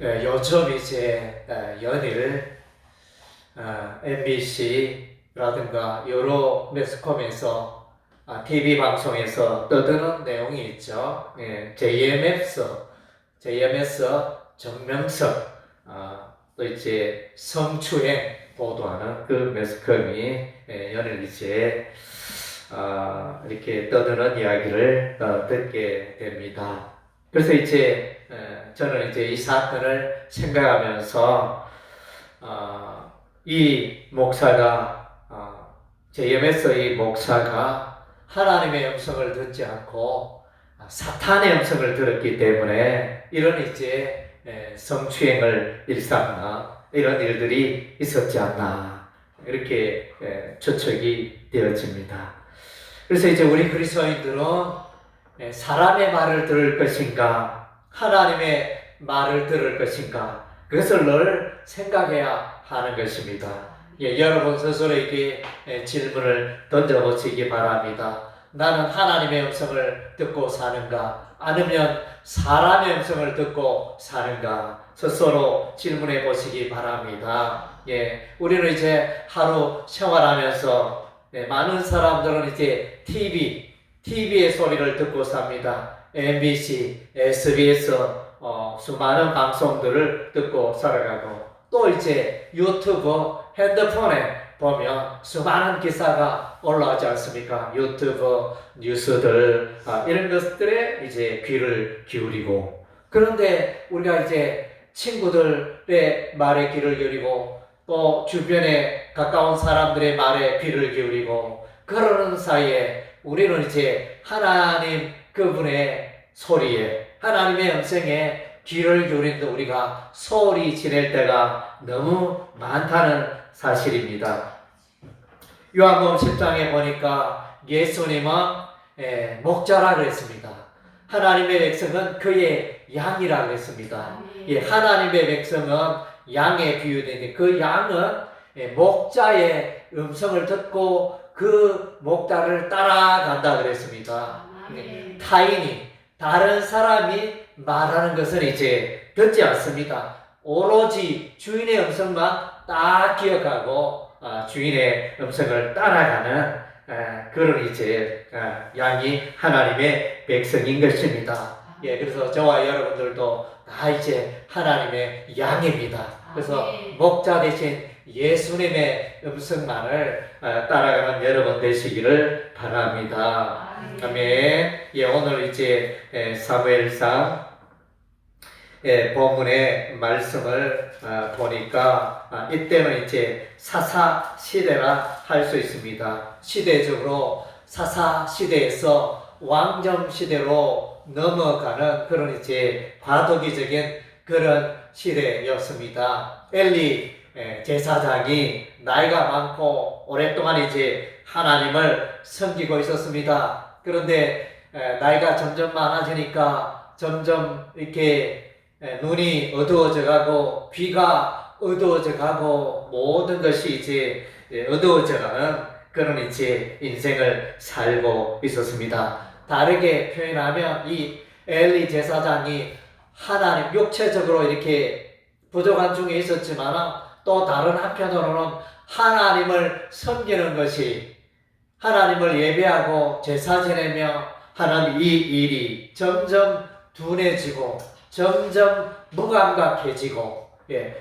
요즘 이제 연일 MBC라든가 여러 매스컴에서 TV 방송에서 떠드는 내용이 있죠. JMS 정명석 또 이제 성추행 보도하는 그 매스컴이 연일 이제 이렇게 떠드는 이야기를 듣게 됩니다. 그래서 이제 저는 이제 이 사건을 생각하면서 이 목사가 JMS 이 목사가 하나님의 음성을 듣지 않고 사탄의 음성을 들었기 때문에 이런 이제 성추행을 일삼나 이런 일들이 있었지 않나 이렇게 추측이 되어집니다. 그래서 이제 우리 그리스도인들은 사람의 말을 들을 것인가 하나님의 말을 들을 것인가 그것을 늘 생각해야 하는 것입니다. 여러분 스스로에게 질문을 던져보시기 바랍니다. 나는 하나님의 음성을 듣고 사는가 아니면 사람의 음성을 듣고 사는가 스스로 질문해 보시기 바랍니다. 우리는 이제 하루 생활하면서 많은 사람들은 이제 TV의 소리를 듣고 삽니다. MBC, SBS 수많은 방송들을 듣고 살아가고 또 이제 유튜브, 핸드폰에 보면 수많은 기사가 올라오지 않습니까? 유튜브, 뉴스들 이런 것들에 이제 귀를 기울이고 그런데 우리가 이제 친구들의 말에 귀를 기울이고 또 주변에 가까운 사람들의 말에 귀를 기울이고 그러는 사이에 우리는 이제 하나님 그분의 소리에 하나님의 음성에 귀를 기울이는데 우리가 소홀히 지낼 때가 너무 많다는 사실입니다. 요한복음 10장에 보니까 예수님은 목자라 그랬습니다. 하나님의 백성은 그의 양이라 그랬습니다. 하나님의 백성은 양에 비유되는데 그 양은 목자의 음성을 듣고 그 목자를 따라간다 그랬습니다. 타인이 다른 사람이 말하는 것은 이제 듣지 않습니다. 오로지 주인의 음성만 딱 기억하고 주인의 음성을 따라가는 그런 이제 양이 하나님의 백성인 것입니다. 그래서 저와 여러분들도 다 이제 하나님의 양입니다. 그래서 목자 대신 예수님의 음성만을 따라가는 여러분 되시기를 바랍니다. 아멘. 오늘 이제 사무엘상 본문의 말씀을 보니까 이때는 이제 사사 시대라 할 수 있습니다. 시대적으로 사사 시대에서 왕정 시대로 넘어가는 그런 이제 과도기적인 그런 시대였습니다. 엘리 제사장이 나이가 많고 오랫동안 이제 하나님을 섬기고 있었습니다. 그런데 나이가 점점 많아지니까 점점 이렇게 눈이 어두워져 가고 귀가 어두워져 가고 모든 것이 이제 어두워져 가는 그런 이제 인생을 살고 있었습니다. 다르게 표현하면 이 엘리 제사장이 하나님 육체적으로 이렇게 부족한 중에 있었지만 또 다른 한편으로는 하나님을 섬기는 것이 하나님을 예배하고 제사 지내며 하는 이 일이 점점 둔해지고 점점 무감각해지고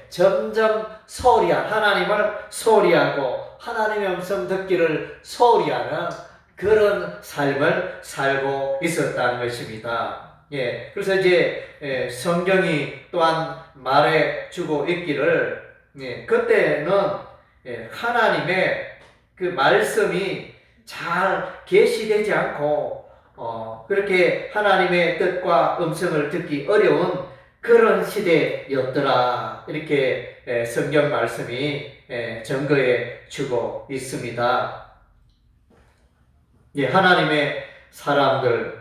점점 하나님을 소홀히 하고 하나님의 음성 듣기를 소홀히 하는 그런 삶을 살고 있었다는 것입니다. 그래서 이제 성경이 또한 말해주고 있기를 그때는 하나님의 그 말씀이 잘 계시되지 않고 그렇게 하나님의 뜻과 음성을 듣기 어려운 그런 시대였더라 이렇게 성경 말씀이 증거해 주고 있습니다. 하나님의 사람들은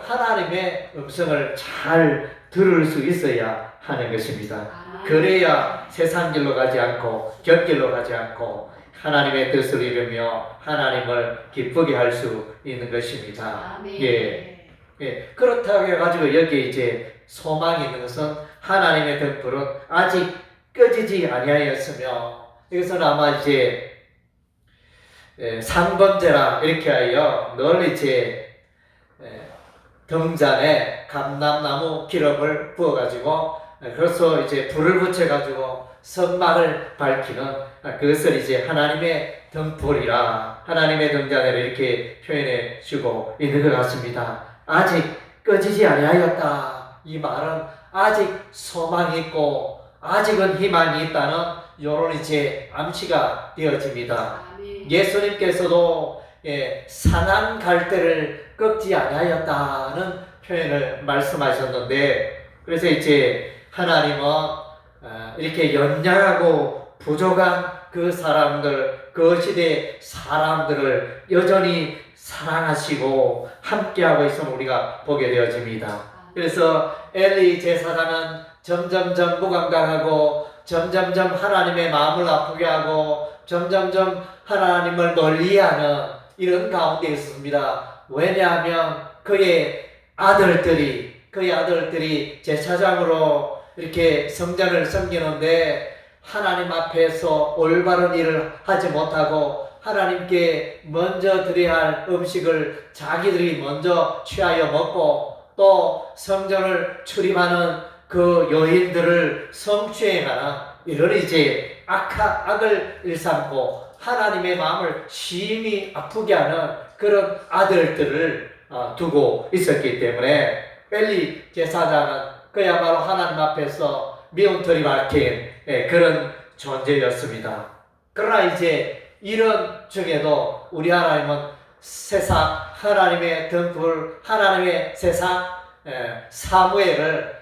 하나님의 음성을 잘 들을 수 있어야 하는 것입니다. 그래야 세상 길로 가지 않고 곁길로 가지 않고 하나님의 뜻을 이루며 하나님을 기쁘게 할 수 있는 것입니다. 그렇다고 해가지고 여기에 이제 소망이 있는 것은 하나님의 등불은 아직 꺼지지 아니하였으며, 이것은 아마 이제 상번제라 이렇게 하여 늘 이제 등잔에 감람나무 기름을 부어가지고 그래서 이제 불을 붙여가지고 성막을 밝히는 그것을 이제 하나님의 등불이라, 하나님의 등잔에를 이렇게 표현해 주고 있는 것 같습니다. 아직 꺼지지 아니하였다. 이 말은 아직 소망이 있고 아직은 희망이 있다는 요런 이제 암시가 되어집니다. 예수님께서도 산한 갈대를 꺾지 아니하였다는 표현을 말씀하셨는데, 그래서 이제 하나님은 이렇게 연약하고 부족한 그 사람들, 그 시대 사람들을 여전히 사랑하시고 함께하고 있음을 우리가 보게 되어집니다. 그래서 엘리 제사장은 점점점 무감각하고 점점점 하나님의 마음을 아프게 하고 점점점 하나님을 멀리하는 이런 가운데 있습니다. 왜냐하면 그의 아들들이 제사장으로 이렇게 성전을 섬기는데 하나님 앞에서 올바른 일을 하지 못하고 하나님께 먼저 드려야 할 음식을 자기들이 먼저 취하여 먹고 또 성전을 출입하는 그 여인들을 성추행하는 이런 이제 악을 일삼고 하나님의 마음을 심히 아프게 하는 그런 아들들을 두고 있었기 때문에 엘리 제사장은 그야말로 하나님 앞에서 미움털이 박힌 그런 존재였습니다. 그러나 이제 이런 중에도 우리 하나님은 세상 하나님의 등불, 하나님의 세상 사무엘을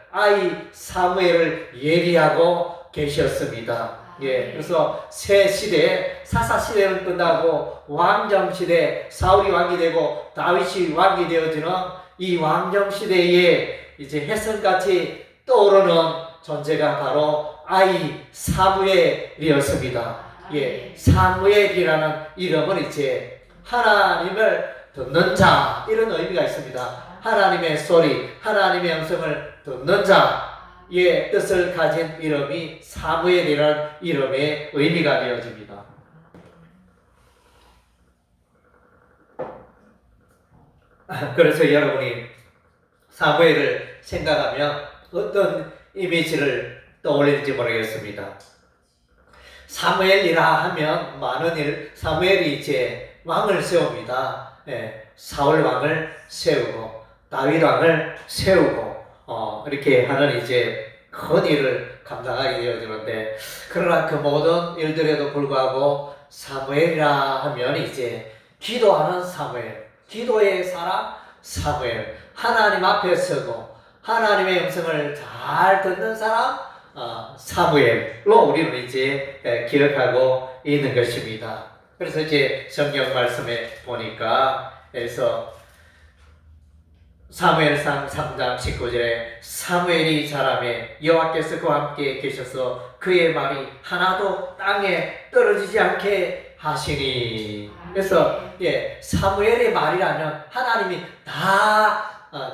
예비하고 계셨습니다. 그래서 새 시대, 사사 시대는 끝나고 왕정 시대, 사울이 왕이 되고 다윗이 왕이 되어지는 이 왕정 시대에 이제 햇선같이 떠오르는 존재가 바로 사무엘이었습니다. 사무엘이라는 이름은 이제 하나님을 듣는 자, 이런 의미가 있습니다. 하나님의 소리, 하나님의 음성을 듣는 자의 뜻을 가진 이름이 사무엘이라는 이름의 의미가 되어집니다. 그래서 여러분이 사무엘을 생각하면 어떤 이미지를 떠올릴지 모르겠습니다. 사무엘이라 하면 사무엘이 이제 왕을 세웁니다. 사울 왕을 세우고 다윗 왕을 세우고 이렇게 하는 이제 큰 일을 감당하게 되어지는데, 그러나 그 모든 일들에도 불구하고 사무엘이라 하면 이제 기도하는 사무엘, 기도의 사람 사무엘, 하나님 앞에 서고 하나님의 음성을 잘 듣는 사람 사무엘로 우리는 이제 기억하고 있는 것입니다. 그래서 이제 성경 말씀에 보니까 그래서 사무엘상 3장 19절에 사무엘이 자라매 여호와께서 그와 함께 계셔서 그의 말이 하나도 땅에 떨어지지 않게 하시니. 그래서 사무엘의 말이라면 하나님이 다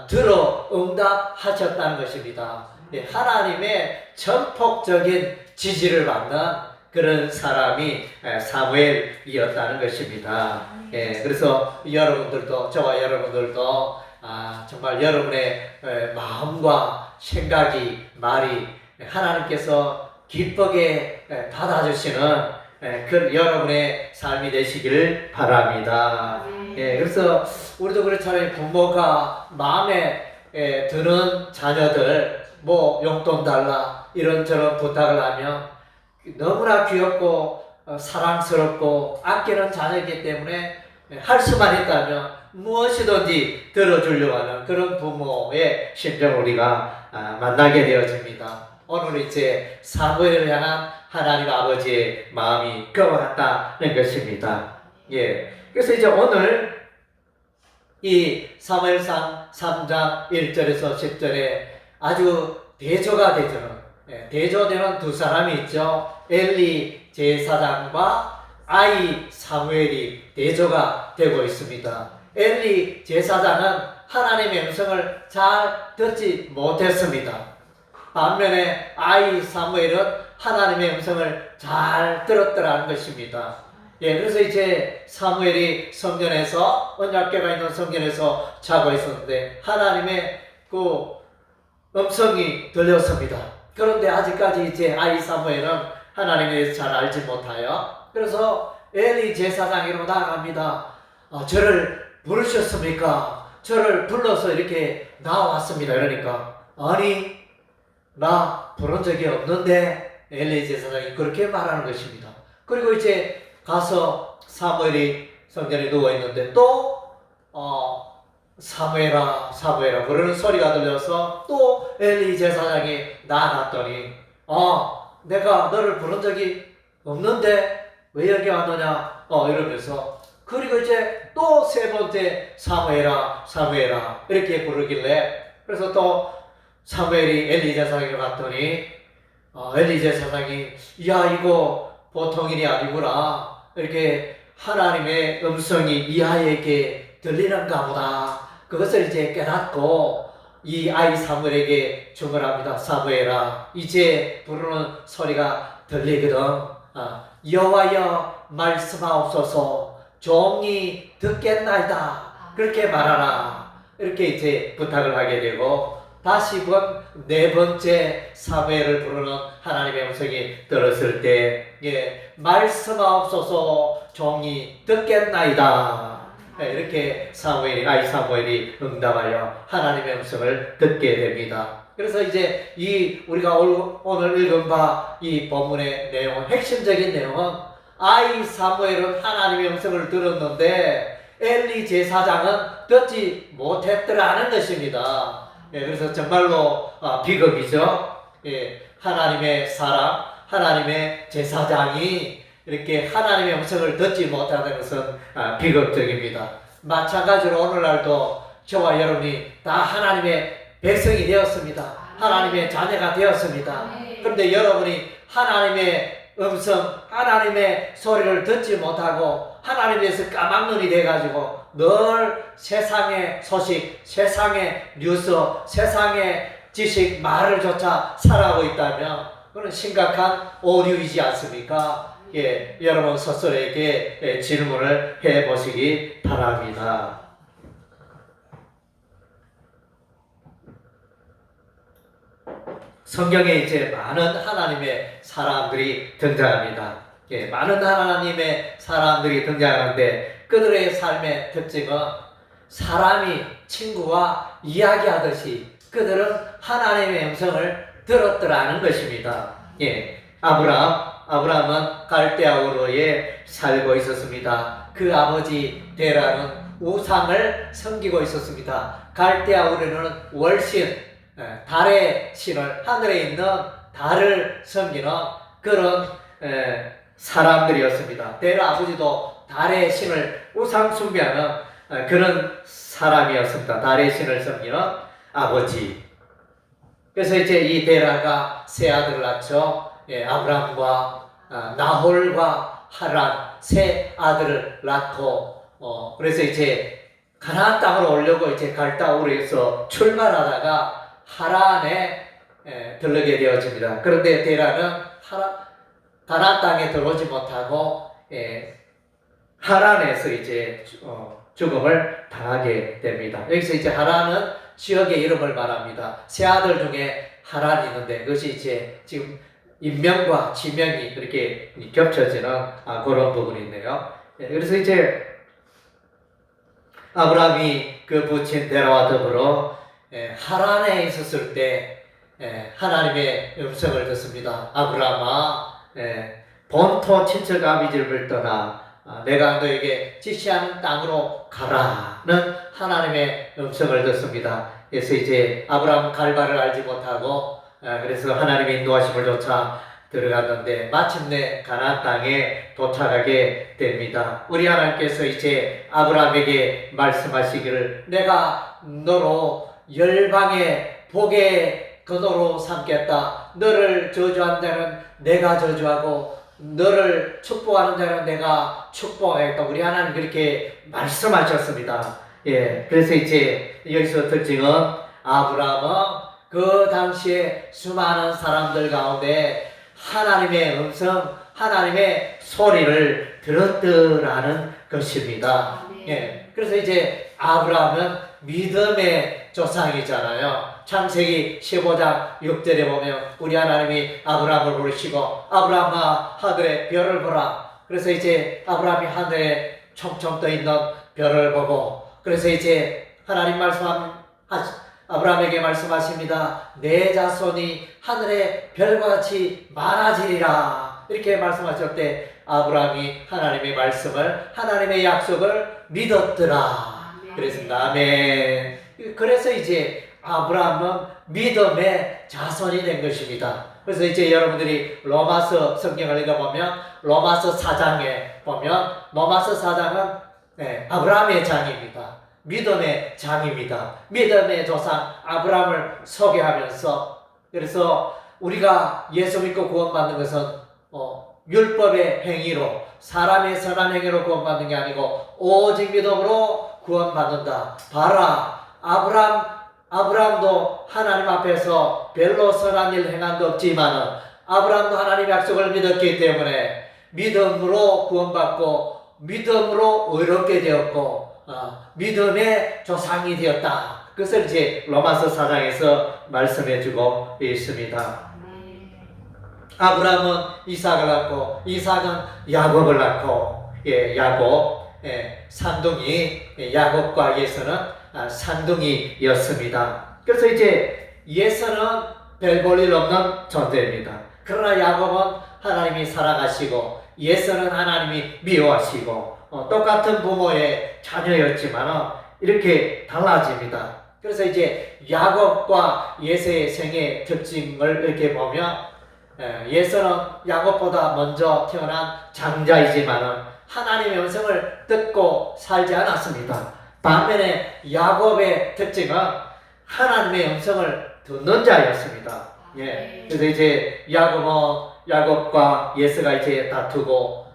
들어 응답하셨다는 것입니다. 하나님의 전폭적인 지지를 받는 그런 사람이 사무엘이었다는 것입니다. 그래서 여러분들도, 저와 여러분들도 정말 여러분의 마음과 생각이, 말이 하나님께서 기쁘게 받아주시는 그 여러분의 삶이 되시기를 바랍니다. 그래서 우리도 그렇잖아요. 부모가 마음에 드는 자녀들 용돈 달라 이런저런 부탁을 하면 너무나 귀엽고 사랑스럽고 아끼는 자녀이기 때문에 할 수만 있다면 무엇이든지 들어주려고 하는 그런 부모의 심정을 우리가 만나게 되어집니다. 오늘 이제 사무엘을 향한 하나님 아버지의 마음이 그와 같다는 것입니다. 그래서 이제 오늘 이 사무엘상 3장 1절에서 10절에 아주 대조되는 두 사람이 있죠. 엘리 제사장과 사무엘이 대조가 되고 있습니다. 엘리 제사장은 하나님의 음성을 잘 듣지 못했습니다. 반면에 아이 사무엘은 하나님의 음성을 잘 들었더라는 것입니다. 예, 그래서 이제 사무엘이 성전에서, 언약궤가 있는 성전에서 자고 있었는데 하나님의 그 음성이 들렸습니다. 그런데 아직까지 이제 아이 사무엘은 하나님에 대해서 잘 알지 못하여, 그래서 엘리 제사장으로 나아갑니다. 저를 부르셨습니까? 저를 불러서 이렇게 나왔습니다. 그러니까 아니, 나 부른 적이 없는데, 엘리 제사장이 그렇게 말하는 것입니다. 그리고 이제 가서 사무엘이 성전에 누워있는데 또 사무엘아 사무엘아 부르는 소리가 들려서 또 엘리 제사장이 나갔더니 내가 너를 부른 적이 없는데 왜 여기 왔느냐 이러면서, 그리고 이제 또 세 번째 사무엘아 사무엘아 이렇게 부르길래, 그래서 또 사무엘이 엘리 제사장에 갔더니 엘리 제사장이 야, 이거 보통 일이 아니구나, 이렇게 하나님의 음성이 이 아이에게 들리는가 보다, 그것을 이제 깨닫고 이 아이 사무엘에게 중언합니다. 사무엘아, 이제 부르는 소리가 들리거든. 여호와여 말씀하옵소서, 종이 듣겠나이다, 그렇게 말하라, 이렇게 이제 부탁을 하게 되고, 다시금 네 번째 사무엘을 부르는 하나님의 음성이 들었을 때, 말씀하옵소서, 종이 듣겠나이다, 이렇게 아이 사무엘이 응답하여 하나님의 음성을 듣게 됩니다. 그래서 이제 우리가 오늘 읽은 바 이 본문의 내용은, 핵심적인 내용은 아이 사무엘은 하나님의 음성을 들었는데 엘리 제사장은 듣지 못했더라는 것입니다. 그래서 정말로 비극이죠. 하나님의 사람, 하나님의 제사장이 이렇게 하나님의 음성을 듣지 못하는 것은 비극적입니다. 마찬가지로 오늘날도 저와 여러분이 다 하나님의 백성이 되었습니다. 하나님의 자녀가 되었습니다. 그런데 여러분이 하나님의 음성, 하나님의 소리를 듣지 못하고 하나님에서 까막눈이 돼가지고 늘 세상의 소식, 세상의 뉴스, 세상의 지식, 말을 조차 살아가고 있다면 그건 심각한 오류이지 않습니까? 여러분 스스로에게 질문을 해보시기 바랍니다. 성경에 이제 많은 하나님의 사람들이 등장합니다. 많은 하나님의 사람들이 등장하는데 그들의 삶의 특징은 사람이 친구와 이야기하듯이 그들은 하나님의 음성을 들었더라는 것입니다. 아브라함은 갈대아 우르에 살고 있었습니다. 그 아버지 데라는 우상을 섬기고 있었습니다. 갈대아 우르는 월신, 달의 신을, 하늘에 있는 달을 섬기는 그런 사람들이었습니다. 데라 아버지도 달의 신을 우상 숭배하는 그런 사람이었습니다. 달의 신을 섬기는 아버지. 그래서 이제 이 데라가 세 아들을 낳죠. 아브람과 나홀과 하란 세 아들을 낳고, 그래서 이제 가나안 땅으로 오려고 이제 갈대아 우르에서 출발하다가 하란에 들르게 되어집니다. 그런데 데라는 가나안 땅에 들어오지 못하고 하란에서 이제 죽음을 당하게 됩니다. 여기서 이제 하란은 지역의 이름을 말합니다. 세 아들 중에 하란이 있는데 그것이 이제 지금 인명과 지명이 그렇게 겹쳐지는 그런 부분이 있네요. 그래서 이제 아브라함이 그 부친 데라와 더불어 하란에 있었을 때 하나님의 음성을 듣습니다. 아브라함아, 본토 친척 아비집을 떠나 내가 너에게 지시하는 땅으로 가라는 하나님의 음성을 듣습니다. 그래서 이제 아브라함은 갈바를 알지 못하고 그래서 하나님의 인도하심을 쫓아 들어갔는데 마침내 가나안 땅에 도착하게 됩니다. 우리 하나님께서 이제 아브라함에게 말씀하시기를 내가 너로 열방의 복의 근원으로 삼겠다. 너를 저주한 자는 내가 저주하고 너를 축복하는 자는 내가 축복하겠다. 우리 하나님 그렇게 말씀하셨습니다. 그래서 이제 여기서 특징은 아브라함은 그 당시에 수많은 사람들 가운데 하나님의 음성, 하나님의 소리를 들었더라는 것입니다. 예. 그래서 이제 아브라함은 믿음의 조상이잖아요. 창세기 15장 6절에 보면 우리 하나님이 아브라함을 부르시고 아브라함아 하늘의 별을 보라. 그래서 이제 아브라함이 하늘에 총총 떠 있는 별을 보고, 그래서 이제 하나님 아브라함에게 말씀하십니다. 내 자손이 하늘의 별과 같이 많아지리라. 이렇게 말씀하실 때 아브라함이 하나님의 말씀을, 하나님의 약속을 믿었더라. 그랬습니다. 아멘. 그래서 이제 아브라함은 믿음의 자손이 된 것입니다. 그래서 이제 여러분들이 로마서 성경을 읽어보면 로마서 4장에 보면 로마서 4장은 아브라함의 장입니다. 믿음의 장입니다. 믿음의 조상 아브라함을 소개하면서, 그래서 우리가 예수 믿고 구원받는 것은 율법의 행위로, 사람의 선한 행위로 구원받는 게 아니고 오직 믿음으로 구원받는다. 봐라, 아브라함도 하나님 앞에서 별로 선한 일 행한 것 없지만은 아브라함도 하나님 약속을 믿었기 때문에 믿음으로 구원받고 믿음으로 의롭게 되었고 믿음의 조상이 되었다. 그것을 이제 로마서 4장에서 말씀해주고 있습니다. 아브라함은 이삭을 낳고 이삭은 야곱을 낳고, 야곱, 산둥이, 야곱과 예서는 산둥이였습니다. 그래서 이제 예서는 별 볼 일 없는 존재입니다. 그러나 야곱은 하나님이 사랑하시고 예서는 하나님이 미워하시고 똑같은 부모의 자녀였지만 이렇게 달라집니다. 그래서 이제 야곱과 예서의 생애 특징을 이렇게 보면 예서는 야곱보다 먼저 태어난 장자이지만 하나님의 음성을 듣고 살지 않았습니다. 반면에 야곱의 특징은 하나님의 음성을 듣는 자였습니다. 그래서 이제 야곱과 예서가 이제 다투고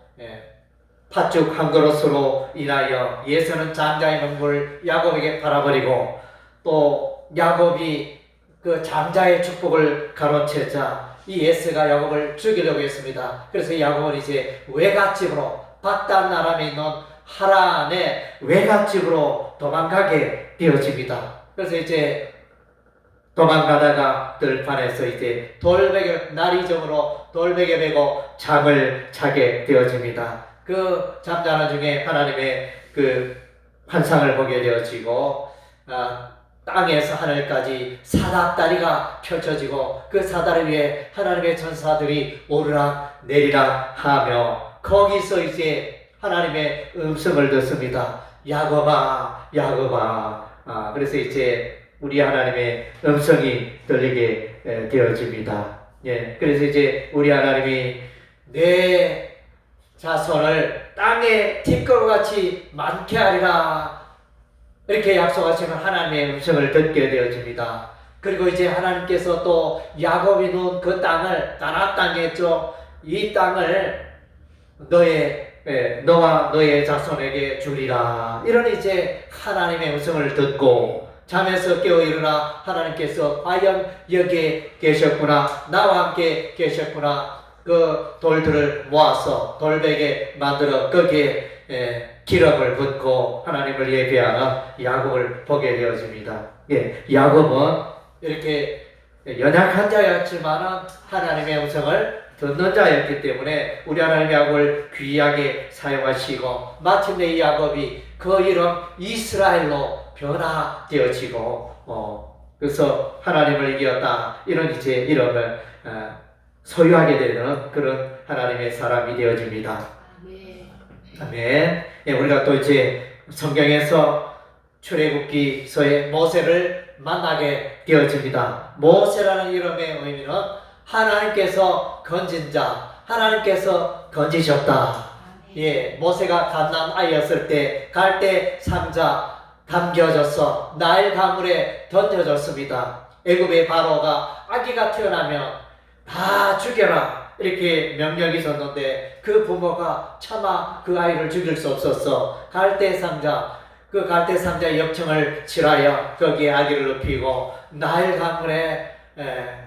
팥죽 한 그릇으로 인하여 예서는 장자의 명분을 야곱에게 팔아버리고, 또 야곱이 그 장자의 축복을 가로채자 이 예서가 야곱을 죽이려고 했습니다. 그래서 야곱은 이제 외갓집으로, 바단 아람에 있는 하란의 외갓집으로 도망가게 되어집니다. 그래서 이제 도망가다가 들판에서 이제 날이 저물어 돌베개 메고 잠을 자게 되어집니다. 그 잠자는 중에 하나님의 그 환상을 보게 되어지고 땅에서 하늘까지 사닥다리가 펼쳐지고 그 사다리 위에 하나님의 천사들이 오르락 내리락 하며 거기서 이제 하나님의 음성을 듣습니다. 야곱아, 야곱아. 그래서 이제 우리 하나님의 음성이 들리게 되어집니다. 그래서 이제 우리 하나님이 내 자손을 땅에 티끌과 같이 많게 하리라 이렇게 약속하시면 하나님의 음성을 듣게 되어집니다. 그리고 이제 하나님께서 또 야곱이 놓은 그 땅을, 가나안 땅이었죠. 이 땅을 너와 너의 자손에게 주리라. 이런 이제 하나님의 음성을 듣고 잠에서 깨어 일어나 하나님께서 과연 여기에 계셨구나, 나와 함께 계셨구나. 그 돌들을 모아서 돌베개 만들어 거기에 기름을 붓고 하나님을 예배하는 야곱을 보게 되어집니다. 야곱은 이렇게 연약한 자였지만 하나님의 음성을 듣는 자였기 때문에 우리 하나님 야곱을 귀하게 사용하시고 마침내 이 야곱이 그 이름 이스라엘로 변화되어지고 그래서 하나님을 이겼다 이런 이제 이름을 소유하게 되는 그런 하나님의 사람이 되어집니다. 아멘. 우리가 또 이제 성경에서 출애굽기서의 모세를 만나게 되어집니다. 모세라는 이름의 의미는 하나님께서 건진 자, 하나님께서 건지셨다. 모세가 갓난 아이였을 때 갈대 상자 담겨져서 나일 강물에 던져졌습니다. 애굽의 바로가 아기가 태어나면 다 죽여라 이렇게 명령이 있었는데 그 부모가 차마 그 아이를 죽일 수 없었어. 갈대 상자, 그 갈대 상자의 역청을 칠하여 거기에 아기를 눕히고 나일 강물에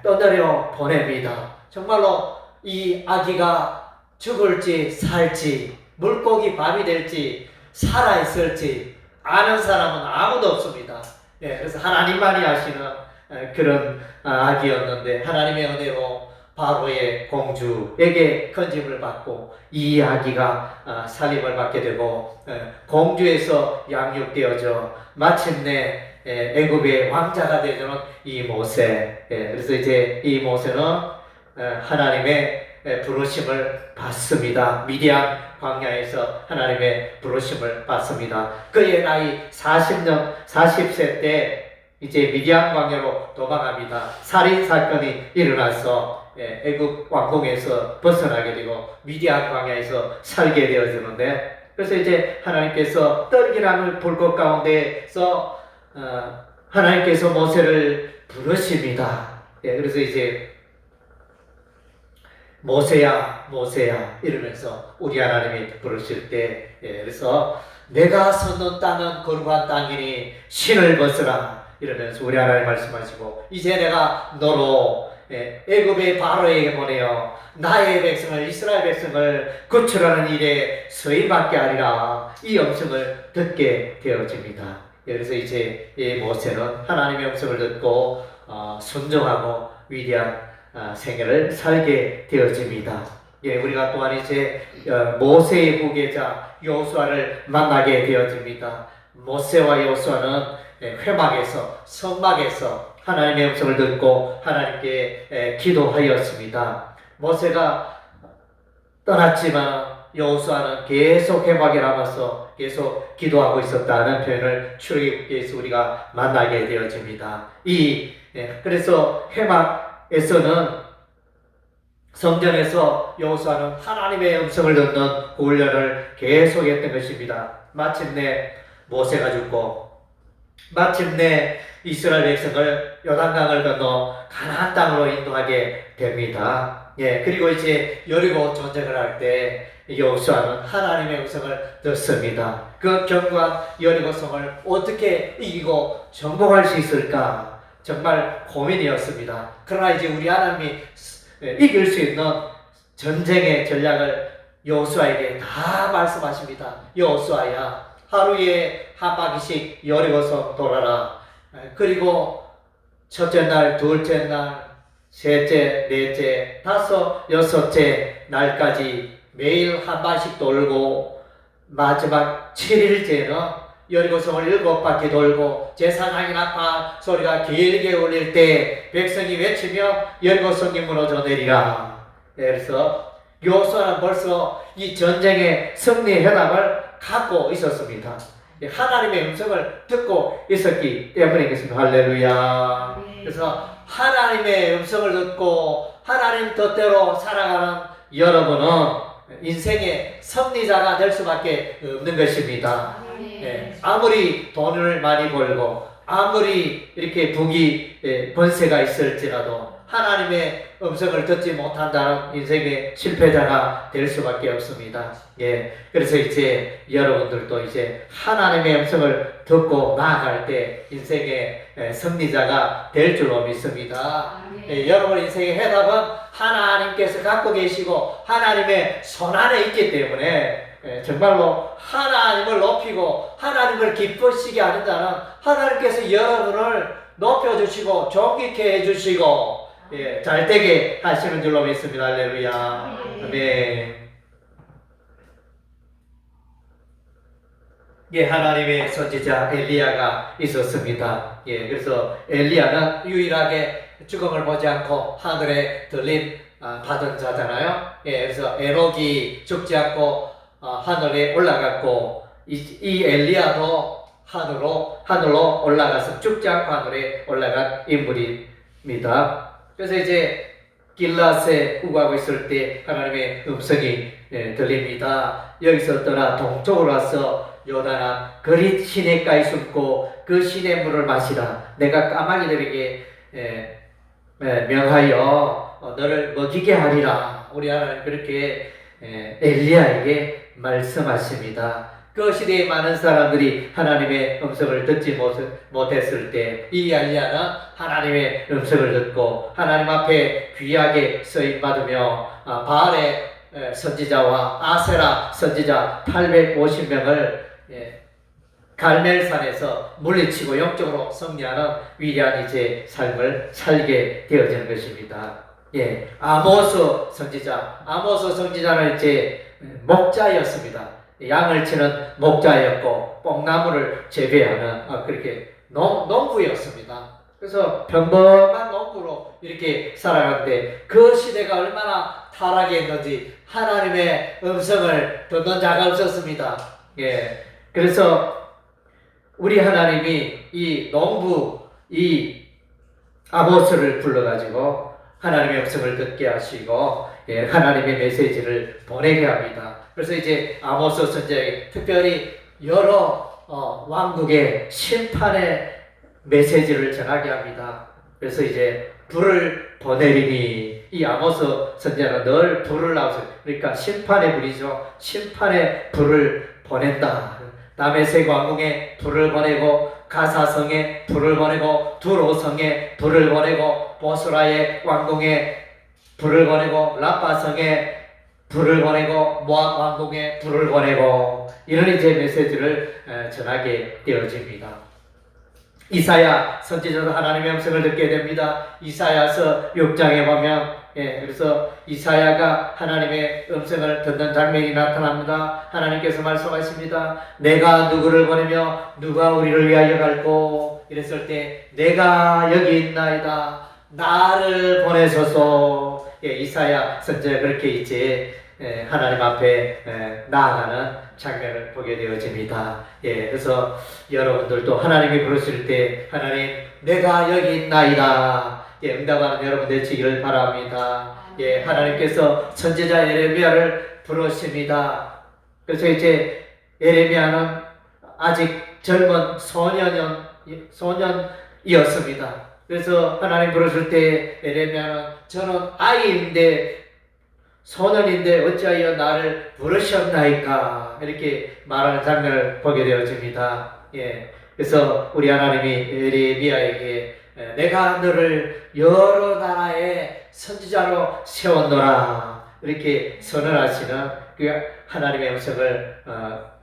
떠내려 보냅니다. 정말로 이 아기가 죽을지 살지 물고기 밥이 될지 살아있을지 아는 사람은 아무도 없습니다. 그래서 하나님만이 아시는 그런 아기였는데 하나님의 은혜로 바로의 공주에게 건짐을 받고 이 아기가 살림을 받게 되고 공주에서 양육되어져 마침내 애굽의 왕자가 되는 이 모세. 그래서 이제 이 모세는 하나님의 부르심을 받습니다. 미디안 광야에서 하나님의 부르심을 받습니다. 그의 나이 40세 때 이제 미디안 광야로 도망갑니다. 살인 사건이 일어나서 애굽 왕궁에서 벗어나게 되고 미디안 광야에서 살게 되어지는데, 그래서 이제 하나님께서 떨기나물 불꽃 가운데서 하나님께서 모세를 부르십니다. 그래서 이제 모세야 모세야 이러면서 우리 하나님이 부르실 때, 그래서 내가 섰는 땅은 거룩한 땅이니 신을 벗으라 이러면서 우리 하나님 말씀하시고, 이제 내가 너로 애굽의 바로에게 보내어 나의 백성을 이스라엘 백성을 구출하는 일에 서임받게 하리라 이 음성을 듣게 되어집니다. 그래서 이제 이 모세는 하나님의 음성을 듣고 순종하고 위대한 생애를 살게 되어집니다. 우리가 또한 이제 모세의 후계자 여호수아를 만나게 되어집니다. 모세와 여호수아는 회막에서 성막에서 하나님의 음성을 듣고 하나님께 기도하였습니다. 모세가 떠났지만 여호수아는 계속 회막에 남아서 계속 기도하고 있었다는 표현을 출애굽기에서 우리가 만나게 되어집니다. 그래서 회막에서는 성전에서 여호수아는 하나님의 음성을 듣는 훈련을 계속했던 것입니다. 마침내 모세가 죽고 마침내 이스라엘 백성을 요단강을 건너 가나안 땅으로 인도하게 됩니다. 그리고 이제 여리고 전쟁을 할 때 여호수아는 하나님의 음성을 듣습니다. 그 견고한 여리고성을 어떻게 이기고 정복할 수 있을까 정말 고민이었습니다. 그러나 이제 우리 하나님이 이길 수 있는 전쟁의 전략을 여호수아에게 다 말씀하십니다. 여호수아야, 하루에 한 바퀴씩 여리고성 돌아라. 그리고 첫째 날, 둘째 날, 셋째, 넷째, 다섯, 여섯째 날까지 매일 한 번씩 돌고 마지막 7일째는 여리고성을 7바퀴 돌고 제사장이 나타 소리가 길게 울릴 때 백성이 외치며 여리고성이 무너져 내리라. 그래서 여호수아는 벌써 이 전쟁의 승리의 해답을 갖고 있었습니다. 하나님의 음성을 듣고 있었기 때문이겠습니다. 할렐루야. 그래서 하나님의 음성을 듣고 하나님 뜻대로 살아가는 여러분은 인생의 승리자가 될 수밖에 없는 것입니다. 아무리 돈을 많이 벌고 아무리 이렇게 부귀 권세가 있을지라도 하나님의 음성을 듣지 못한다는 인생의 실패자가 될 수밖에 없습니다. 그래서 이제 여러분들도 이제 하나님의 음성을 듣고 나아갈 때 인생의 승리자가 될 줄로 믿습니다. 여러분 인생의 해답은 하나님께서 갖고 계시고 하나님의 손안에 있기 때문에 정말로 하나님을 높이고 하나님을 기쁘시게 하는 자는 하나님께서 여러분을 높여주시고 존귀케 해주시고 잘되게 하시는 줄로 믿습니다. 할렐루야. 아멘. 하나님의 선지자 엘리야가 있었습니다. 그래서 엘리야는 유일하게 죽음을 보지 않고 하늘에 들림 받은 자잖아요. 그래서 에녹이 죽지 않고 하늘에 올라갔고 이 엘리야도 하늘로 올라가서 죽지 않고 하늘에 올라간 인물입니다. 그래서 이제 길라스에 구하고 있을 때 하나님의 음성이 들립니다. 여기서 떠나 동쪽으로 와서 요단아 그릿 시내가에 숨고 그 시내 물을 마시라. 내가 까마귀들에게 명하여 너를 먹이게 하리라. 우리 하나님 그렇게 엘리야에게 말씀하십니다. 그 시대에 많은 사람들이 하나님의 음성을 듣지 못했을 때 이 엘리야는 하나님의 음성을 듣고 하나님 앞에 귀하게 쓰임 받으며 바알의 선지자와 아세라 선지자 850명을 갈멜산에서 물리치고 영적으로 승리하는 위대한 이제 삶을 살게 되어지는 것입니다. 아모스 선지자는 이제 목자였습니다. 양을 치는 목자였고 뽕나무를 재배하는 그렇게 농부였습니다. 그래서 평범한 농부로 이렇게 살아가는데 그 시대가 얼마나 타락했는지 하나님의 음성을 듣는 자가 없었습니다. 그래서 우리 하나님이 이 농부 이 아모스를 불러가지고 하나님의 음성을 듣게 하시고 하나님의 메시지를 보내게 합니다. 그래서 이제 아모스 선지자에게 특별히 여러 왕국의 심판의 메시지를 전하게 합니다. 그래서 이제 불을 보내리니 이 아모스 선지자는 늘 불을 나오세요. 그러니까 심판의 불이죠. 심판의 불을 보낸다. 다메섹 왕궁에 불을 보내고 가사성에 불을 보내고 두로성에 불을 보내고 보스라의 왕궁에 불을 보내고 라파성에 불을 보내고 모압 왕궁에 불을 보내고 이런 이제 메시지를 전하게 되어집니다. 이사야 선지자도 하나님의 음성을 듣게 됩니다. 이사야서 6장에 보면 그래서 이사야가 하나님의 음성을 듣는 장면이 나타납니다. 하나님께서 말씀하십니다. 내가 누구를 보내며 누가 우리를 위하여 갈고 이랬을 때 내가 여기 있나이다. 나를 보내소서. 이사야 선지자가 그렇게 이제 하나님 앞에 나아가는 장면을 보게 되어집니다. 그래서 여러분들도 하나님이 부르실 때 하나님 내가 여기 있나이다. 응답하는 여러분 되시기를 바랍니다. 하나님께서 선지자 예레미야를 부르십니다. 그래서 이제 예레미야는 아직 젊은 소년이었습니다. 그래서 하나님 부르실 때 예레미야는 저는 아이인데 소년인데 어찌하여 나를 부르셨나이까 이렇게 말하는 장면을 보게 되어집니다. 그래서 우리 하나님이 예레미야에게 내가 너를 여러 나라의 선지자로 세웠노라 이렇게 선언하시는 그 하나님의 음성을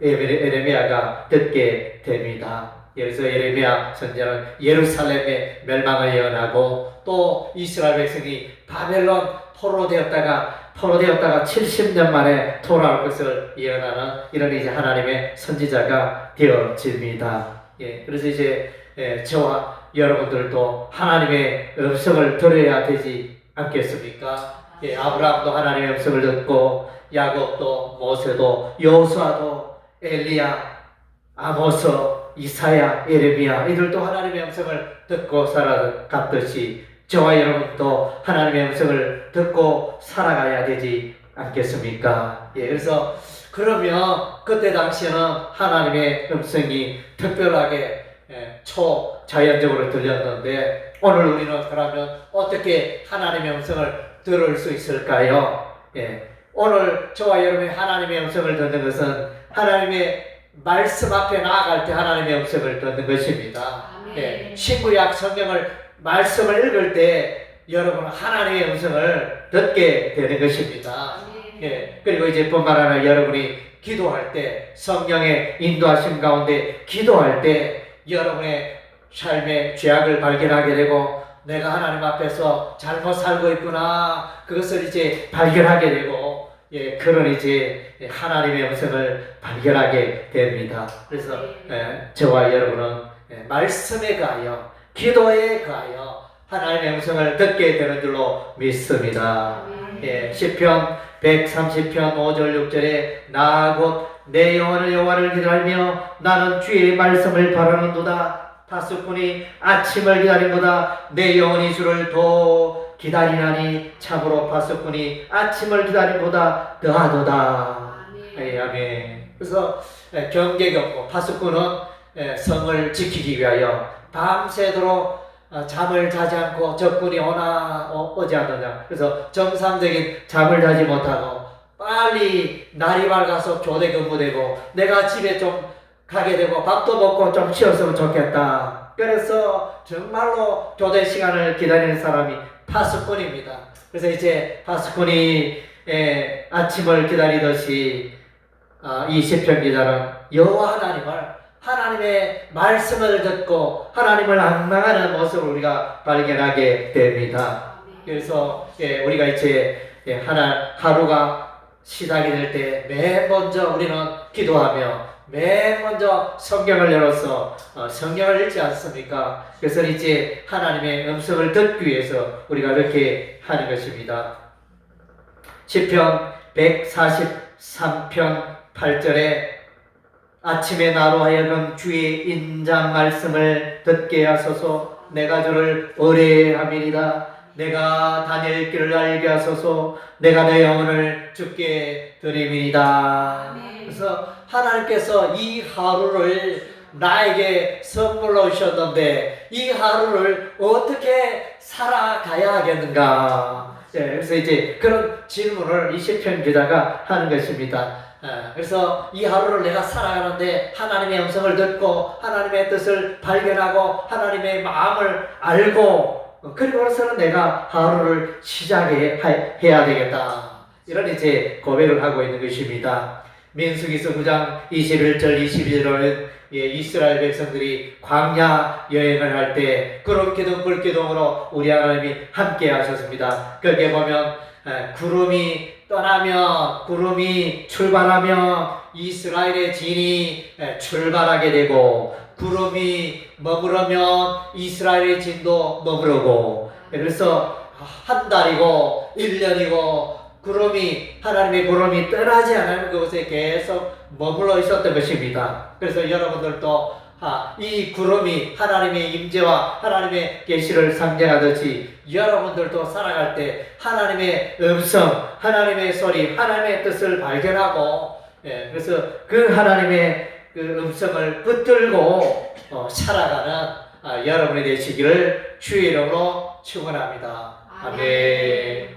예레미야가 듣게 됩니다. 그래서 예레미야 선지자는 예루살렘의 멸망을 예언하고 또 이스라엘 백성이 바벨론 포로되었다가 70년 만에 돌아올 것을 예언하는 이런 이제 하나님의 선지자가 되어집니다. 그래서 이제 저와 여러분들도 하나님의 음성을 들어야 되지 않겠습니까? 아브라함도 하나님의 음성을 듣고 야곱도 모세도 여호수아도 엘리야 아모스 이사야 예레미야 이들도 하나님의 음성을 듣고 살아갔듯이 저와 여러분도 하나님의 음성을 듣고 살아가야 되지 않겠습니까? 그래서 그러면 그때 당시에는 하나님의 음성이 특별하게 초자연적으로 들렸는데 오늘 우리는 그러면 어떻게 하나님의 음성을 들을 수 있을까요? 오늘 저와 여러분이 하나님의 음성을 듣는 것은 하나님의 말씀 앞에 나아갈 때 하나님의 음성을 듣는 것입니다. 신구약 성경을 말씀을 읽을 때 여러분은 하나님의 음성을 듣게 되는 것입니다. 그리고 이제 뿐만 아니라 여러분이 기도할 때 성령의 인도하심 가운데 기도할 때 여러분의 삶의 죄악을 발견하게 되고 내가 하나님 앞에서 잘못 살고 있구나 그것을 이제 발견하게 되고 그런 이제 하나님의 음성을 발견하게 됩니다. 그래서 저와 여러분은 말씀에 가하여 기도에 가하여 하나님의 음성을 듣게 되는 줄로 믿습니다. 시편 130편 5절 6절에 나 곧 내 영혼을 여호와를 기다리며 나는 주의 말씀을 바라는도다. 파수꾼이 아침을 기다림보다 내 영혼이 주를 더 기다리나니 참으로 파수꾼이 아침을 기다림보다 더하도다. 아멘. 그래서 경계가 없고 파수꾼은 성을 지키기 위하여 밤새도록 잠을 자지 않고 적군이 오나 오지 않느냐. 그래서 정상적인 잠을 자지 못하고 빨리 날이 밝아서 교대 근무되고 내가 집에 좀 가게 되고 밥도 먹고 좀 쉬었으면 좋겠다. 그래서 정말로 교대 시간을 기다리는 사람이 파수꾼입니다. 그래서 이제 파수꾼이 아침을 기다리듯이 이 시편 기자는 여호와 하나님의 말씀을 듣고 하나님을 앙망하는 모습을 우리가 발견하게 됩니다. 그래서 우리가 이제 하루가 시작이 될 때 맨 먼저 우리는 기도하며 맨 먼저 성경을 열어서 성경을 읽지 않습니까? 그래서 이제 하나님의 음성을 듣기 위해서 우리가 이렇게 하는 것입니다. 시편 143편 8절에 아침에 나로 하여금 주의 인자 말씀을 듣게 하소서. 내가 주를 의뢰함이니이다. 내가 다닐 길을 알게 하소서. 내가 내 영혼을 주께 드림이니이다. 그래서 하나님께서 이 하루를 나에게 선물로 주셨는데 이 하루를 어떻게 살아가야 하겠는가? 그래서 이제 그런 질문을 이 시편 기자가 하는 것입니다. 그래서 이 하루를 내가 살아가는데 하나님의 음성을 듣고 하나님의 뜻을 발견하고 하나님의 마음을 알고 그리고서는 내가 하루를 시작해야 되겠다. 이런 이제 고백을 하고 있는 것입니다. 민수기서 9장 21절 22절은 이스라엘 백성들이 광야 여행을 할 때 구름기둥 불기둥으로 우리 하나님이 함께 하셨습니다. 거기에 보면 구름이 떠나며 구름이 출발하며 이스라엘의 진이 출발하게 되고 구름이 머무르면 이스라엘의 진도 머무르고 그래서 한 달이고 1년이고 하나님의 구름이 떠나지 않는 그곳에 계속 머물러 있었던 것입니다. 그래서 여러분들도 이 구름이 하나님의 임재와 하나님의 계시를 상징하듯이 여러분들도 살아갈 때 하나님의 음성, 하나님의 소리, 하나님의 뜻을 발견하고 그래서 그 하나님의 그 음성을 붙들고 살아가는 여러분이 되시기를 주의 이름으로 축원합니다. 아멘.